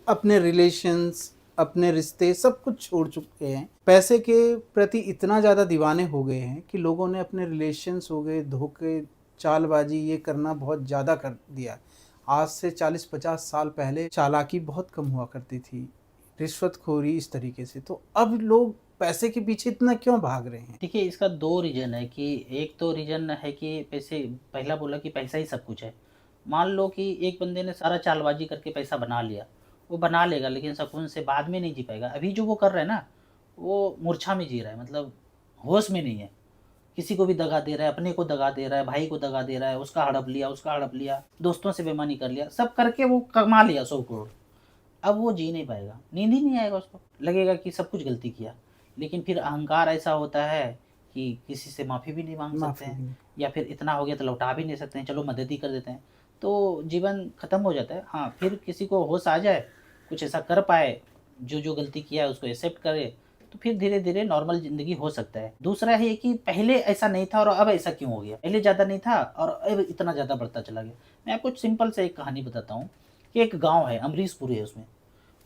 अपने रिलेशंस, अपने रिश्ते सब कुछ छोड़ चुके हैं, पैसे के प्रति इतना ज़्यादा दीवाने हो गए हैं कि लोगों ने अपने रिलेशंस हो गए, धोखे, चालबाजी ये करना बहुत ज़्यादा कर दिया। आज से 40-50 साल पहले चालाकी बहुत कम हुआ करती थी, रिश्वतखोरी इस तरीके से। तो अब लोग पैसे के पीछे इतना क्यों भाग रहे हैं? देखिए, इसका 2 रीज़न है कि एक तो रीज़न है कि पैसे, पहला बोला कि पैसा ही सब कुछ है। मान लो कि एक बंदे ने सारा चालबाज़ी करके पैसा बना लिया, वो बना लेगा लेकिन सुकून से बाद में नहीं जी पाएगा। अभी जो वो कर रहा है ना, वो मूर्छा में जी रहा है, मतलब होश में नहीं है। किसी को भी दगा दे रहा है, अपने को दगा दे रहा है, भाई को दगा दे रहा है, उसका हड़प लिया, उसका हड़प लिया, दोस्तों से बेईमानी कर लिया, सब करके वो कमा लिया 100 करोड़। अब वो जी नहीं पाएगा, नींद ही नहीं आएगा उसको, लगेगा कि सब कुछ गलती किया। लेकिन फिर अहंकार ऐसा होता है कि किसी से माफ़ी भी नहीं माँग सकते माफ़ी हैं, नहीं। या फिर इतना हो गया तो लौटा भी नहीं सकते हैं, चलो मदद ही कर देते हैं। तो जीवन ख़त्म हो जाता है। हाँ, फिर किसी को होश आ जाए, कुछ ऐसा कर पाए, जो गलती किया है उसको एक्सेप्ट करे, तो फिर धीरे-धीरे नॉर्मल ज़िंदगी हो सकता है। दूसरा है कि पहले ऐसा नहीं था और अब ऐसा क्यों हो गया? पहले ज़्यादा नहीं था और अब इतना ज़्यादा बढ़ता चला गया। मैं आपको सिंपल से एक कहानी बताता हूँ कि एक गाँव है, अमरीशपुर है उसमें।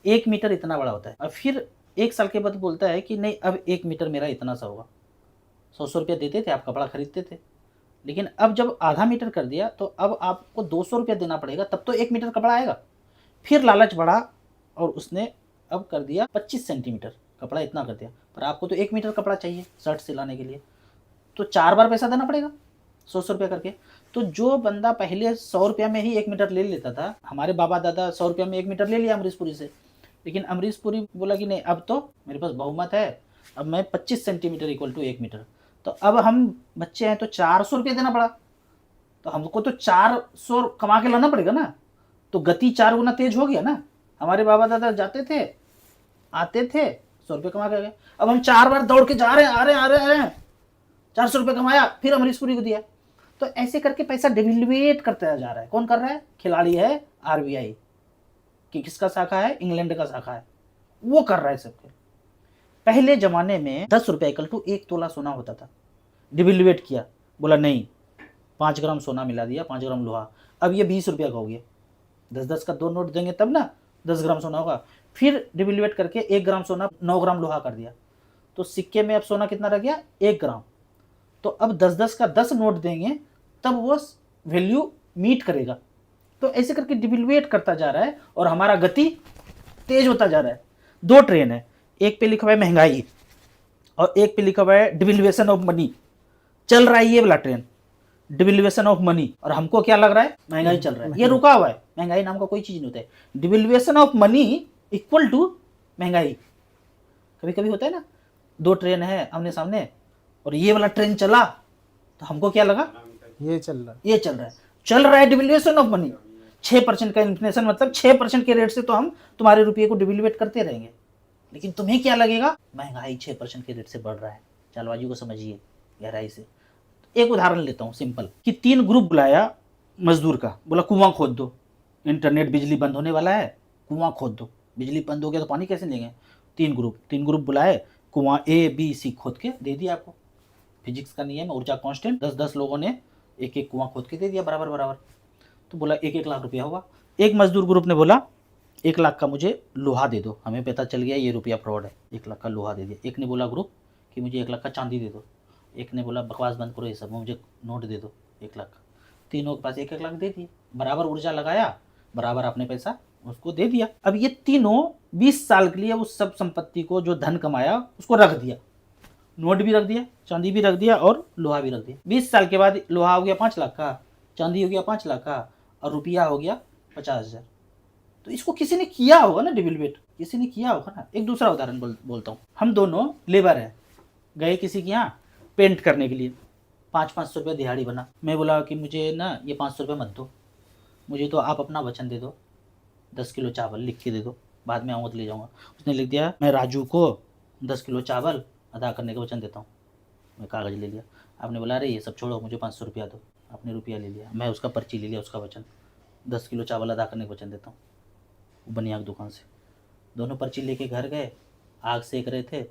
1 मीटर इतना बड़ा होता है और फिर 1 साल के बाद बोलता है कि नहीं, अब 1 मीटर मेरा इतना सा होगा। 100-100 रुपया देते थे, आप कपड़ा खरीदते थे। लेकिन अब जब आधा मीटर कर दिया तो अब आपको 200 रुपया देना पड़ेगा, तब तो 1 मीटर कपड़ा आएगा। फिर लालच बढ़ा और उसने अब कर दिया 25 सेंटीमीटर कपड़ा, इतना कर दिया। पर आपको तो 1 मीटर कपड़ा चाहिए शर्ट सिलाने के लिए, तो 4 बार पैसा देना पड़ेगा 100 रुपया करके। तो जो बंदा पहले 100 रुपया में ही 1 मीटर ले लेता था, हमारे बाबा दादा 100 रुपया में 1 मीटर ले लिया अमरीशपुरी से, लेकिन अमरीशपुरी बोला कि नहीं, अब तो मेरे पास बहुमत है, अब मैं 25 सेंटीमीटर इक्वल टू 1 मीटर। तो अब हम बच्चे हैं तो 400 रुपया देना पड़ा, तो हमको तो 400 कमा के लाना पड़ेगा ना, तो गति 4 गुना तेज हो गया ना। हमारे बाबा दादा जाते थे, आते थे, 100 रुपये कमा के गए। अब हम 4 बार दौड़ के जा रहे हैं, आ रहे हैं, 400 रुपये कमाया, फिर अमरीशपुरी को दिया। तो ऐसे करके पैसा डिविलुएट करता जा रहा है। कौन कर रहा है? खिलाड़ी है आरबीआई, कि किसका शाखा है? इंग्लैंड का शाखा है, वो कर रहा है सबके। पहले जमाने में 10 रुपये इक्वल टू 1 तोला सोना होता था, डिविलुएट किया, बोला नहीं 5 ग्राम सोना मिला दिया, 5 ग्राम लोहा, अब ये 20 रुपया का हो गया। 10-10 का 2 नोट देंगे तब ना 10 ग्राम सोना होगा। फिर डिविलुएट करके 1 ग्राम सोना 9 ग्राम लोहा कर दिया, तो सिक्के में अब सोना कितना रह गया? 1 ग्राम। तो अब 10-10 का 10 नोट देंगे तब वो वैल्यू मीट करेगा। तो ऐसे करके डिविलुएट करता जा रहा है और हमारा गति तेज होता जा रहा है। 2 ट्रेन है, एक पे लिखा हुआ है महंगाई और एक पे लिखा हुआ है डिविलुएशन ऑफ मनी। चल रहा है ये वाला ट्रेन, डिविलुएशन ऑफ मनी, और हमको क्या लग रहा है? महंगाई चल रहा है। ये रुका हुआ है, महंगाई नाम का कोई चीज नहीं होता है। डिविलुएशन ऑफ मनी इक्वल टू महंगाई। कभी कभी होता है ना, 2 ट्रेन है आमने सामने और ये वाला ट्रेन चला तो हमको क्या लगा? ये चल रहा है, ये चल रहा है डिविलुएशन ऑफ मनी। 6% का इन्फ्लेशन, मतलब 6% के रेट से तो हम तुम्हारे रुपये को डिविलुएट करते रहेंगे, लेकिन तुम्हें क्या लगेगा? महंगाई 6% के रेट से बढ़ रहा है। चालबाजी को समझिए गहराई से। एक उदाहरण लेता हूँ सिंपल, कि 3 ग्रुप बुलाया मजदूर का, बोला कुआं खोद दो, इंटरनेट बिजली बंद होने वाला है, कुआं खोद दो। बिजली बंद हो गया तो पानी कैसे लेंगे? 3 ग्रुप बुलाए, कुआं A B C खोद के दे दिया आपको। फिजिक्स का नियम, ऊर्जा कांस्टेंट, 10-10 लोगों ने एक एक कुआं खोद के दे दिया बराबर बराबर। तो बोला 1-1 लाख रुपया हुआ। एक मजदूर ग्रुप ने बोला 1 लाख का मुझे लोहा दे दो, हमें पता चल गया ये रुपया फ्रॉड है, 1 लाख का लोहा दे दिया। एक ने बोला ग्रुप कि मुझे 1 लाख का चांदी दे दो। एक ने बोला बकवास बंद करो ये सब, मुझे नोट दे दो 1 लाख का। तीनों के पास 1-1 लाख दे दिए, बराबर ऊर्जा लगाया, बराबर आपने पैसा उसको दे दिया। अब ये तीनों 20 साल के लिए उस सब संपत्ति को, जो धन कमाया, उसको रख दिया। नोट भी रख दिया, चांदी भी रख दिया और लोहा भी रख दिया। 20 साल के बाद लोहा हो गया 5 लाख का, चांदी हो गया 5 लाख का और रुपया हो गया 50,000। तो इसको किसी ने किया होगा ना डिविलुएट, किसी ने किया होगा ना। एक दूसरा उदाहरण बोलता हूँ। हम दोनों लेबर हैं, गए किसी के यहाँ पेंट करने के लिए, 500-500 रुपये दिहाड़ी बना। मैं बोला कि मुझे ना ये 500 रुपये मत दो, मुझे तो आप अपना वचन दे दो, 10 किलो चावल लिख के दे दो, बाद में आऊँगा तो ले जाऊँगा। उसने लिख दिया मैं राजू को 10 किलो चावल अदा करने का वचन देता हूँ। मैं कागज़ ले लिया। आपने बोला अरे ये सब छोड़ो, मुझे 500 रुपया दो। आपने रुपया ले लिया, मैं उसका पर्ची ले लिया, उसका वचन, 10 किलो चावल अदा करने का वचन देता हूँ बनिया की दुकान से। दोनों पर्ची लेके घर गए, आग सेक रहे थे,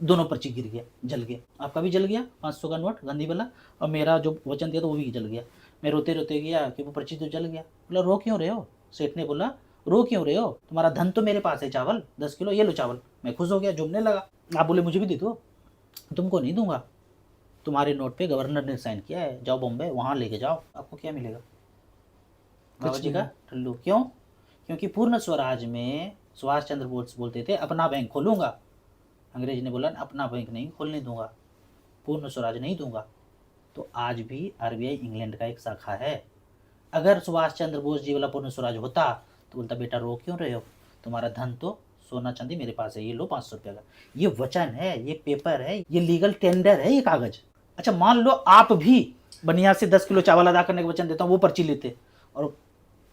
दोनों पर्ची गिर गया, जल गया। आपका भी जल गया 500 का नोट गांधी वाला, और मेरा जो वचन दिया था वो भी जल गया। मैं रोते रोते गया कि वो पर्ची तो जल गया। बोला रो क्यों रहे हो? सेठ ने बोला रो क्यों रहे हो, तुम्हारा धन तो मेरे पास है, चावल 10 किलो, ये लो चावल। मैं खुश हो गया, झूमने लगा। आप बोले मुझे भी दे दो। तुमको नहीं दूंगा, तुम्हारे नोट पे गवर्नर ने साइन किया है, जाओ बॉम्बे, वहाँ लेके जाओ, आपको क्या मिलेगा? बाबा जी का टल्लू। क्यों? क्योंकि पूर्ण स्वराज में सुभाष चंद्र बोस बोलते थे अपना बैंक खोलूंगा। अंग्रेज ने बोला अपना बैंक नहीं खोलने दूंगा, पूर्ण स्वराज नहीं दूंगा। तो आज भी आरबीआई इंग्लैंड का एक शाखा है। अगर सुभाष चंद्र बोस जी वाला पूर्ण स्वराज होता तो बोलता बेटा रो क्यों रहे हो, तुम्हारा धन तो सोना चांदी मेरे पास है, ये लो 500 रुपया का। ये वचन है, ये पेपर है, ये लीगल टेंडर है, ये कागज। अच्छा मान लो आप भी बनिया से 10 किलो चावल अदा करने का वचन देता हूँ, वो पर्ची लेते और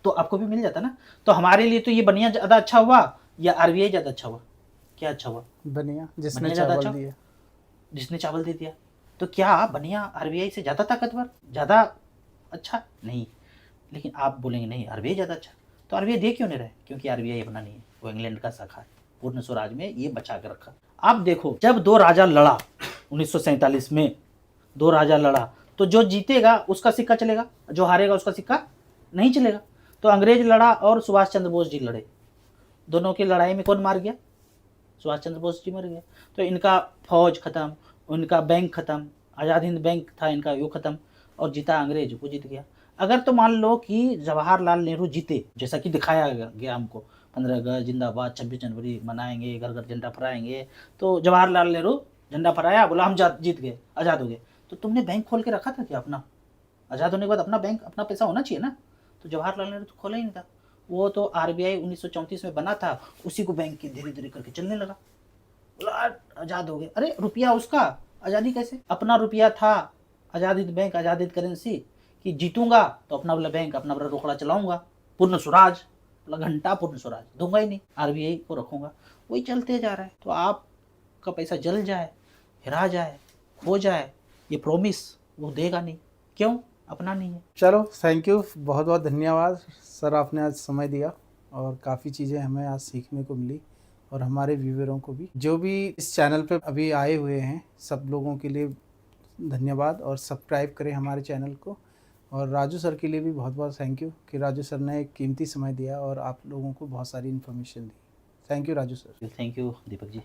तो आपको भी मिल जाता ना। तो हमारे लिए तो ये बनिया ज़्यादा अच्छा हुआ या आरबीआई ज़्यादा अच्छा हुआ? क्या अच्छा हुआ? बनिया, जिसने बनिया ज़्यादा चावल अच्छा, दिया, जिसने चावल दे दिया। तो क्या बनिया आरबीआई से ज़्यादा ताकतवर, ज़्यादा अच्छा? नहीं। लेकिन आप बोलेंगे नहीं आरबीआई ज़्यादा अच्छा। तो आरबीआई दे क्यों नहीं रहे? क्योंकि आरबीआई अपना नहीं है, वो इंग्लैंड का शाखा है। पूर्ण स्वराज में ये बचा कर रखा। आप देखो जब 2 राजा लड़ा 1947 में, 2 राजा लड़ा, तो जो जीतेगा उसका सिक्का चलेगा, जो हारेगा उसका सिक्का नहीं चलेगा। तो अंग्रेज लड़ा और सुभाष चंद्र बोस जी लड़े, दोनों की लड़ाई में कौन मार गया? सुभाष चंद्र बोस जी मर गए। तो इनका फौज खत्म, उनका बैंक खत्म, आज़ाद हिंद बैंक था इनका, वो खत्म। और जीता अंग्रेज, वो जीत गया। अगर तो मान लो कि जवाहरलाल नेहरू जीते, जैसा कि दिखाया गया हमको, 15 अगस्त जिंदाबाद, 26 जनवरी मनाएंगे, घर घर झंडा फहराएंगे, तो जवाहरलाल नेहरू झंडा फहराया, बोला हम जीत गए, आज़ाद हो गए। तो तुमने बैंक खोल के रखा था क्या अपना? आज़ाद होने के बाद अपना बैंक, अपना पैसा होना चाहिए ना। तो जवाहरलाल नेहरू तो खोला ही नहीं था। वो तो आरबीआई 1934 में बना था, उसी को बैंक की धीरे धीरे करके चलने लगा। बोला आज़ाद हो गए। अरे रुपया उसका, आज़ादी कैसे? अपना रुपया था, आज़ादी बैंक, आज़ादी करेंसी, कि जीतूंगा तो अपना वाला बैंक, अपना वाला रोकड़ा चलाऊंगा, पूर्ण स्वराज, बोला घंटा पूर्ण स्वराज दूंगा ही नहीं, आरबीआई को रखूंगा। वही चलते जा रहा है। तो आपका पैसा जल जाए, हिरा जाए, खो जाए, ये प्रॉमिस वो देगा नहीं। क्यों? अपना नहीं है। चलो, थैंक यू, बहुत बहुत धन्यवाद सर, आपने आज समय दिया और काफ़ी चीज़ें हमें आज सीखने को मिली, और हमारे व्यूअरों को भी, जो भी इस चैनल पे अभी आए हुए हैं, सब लोगों के लिए धन्यवाद। और सब्सक्राइब करें हमारे चैनल को। और राजू सर के लिए भी बहुत बहुत थैंक यू कि राजू सर ने एक कीमती समय दिया और आप लोगों को बहुत सारी इन्फॉर्मेशन दी। Thank you Raju sir. Thank you Deepak ji.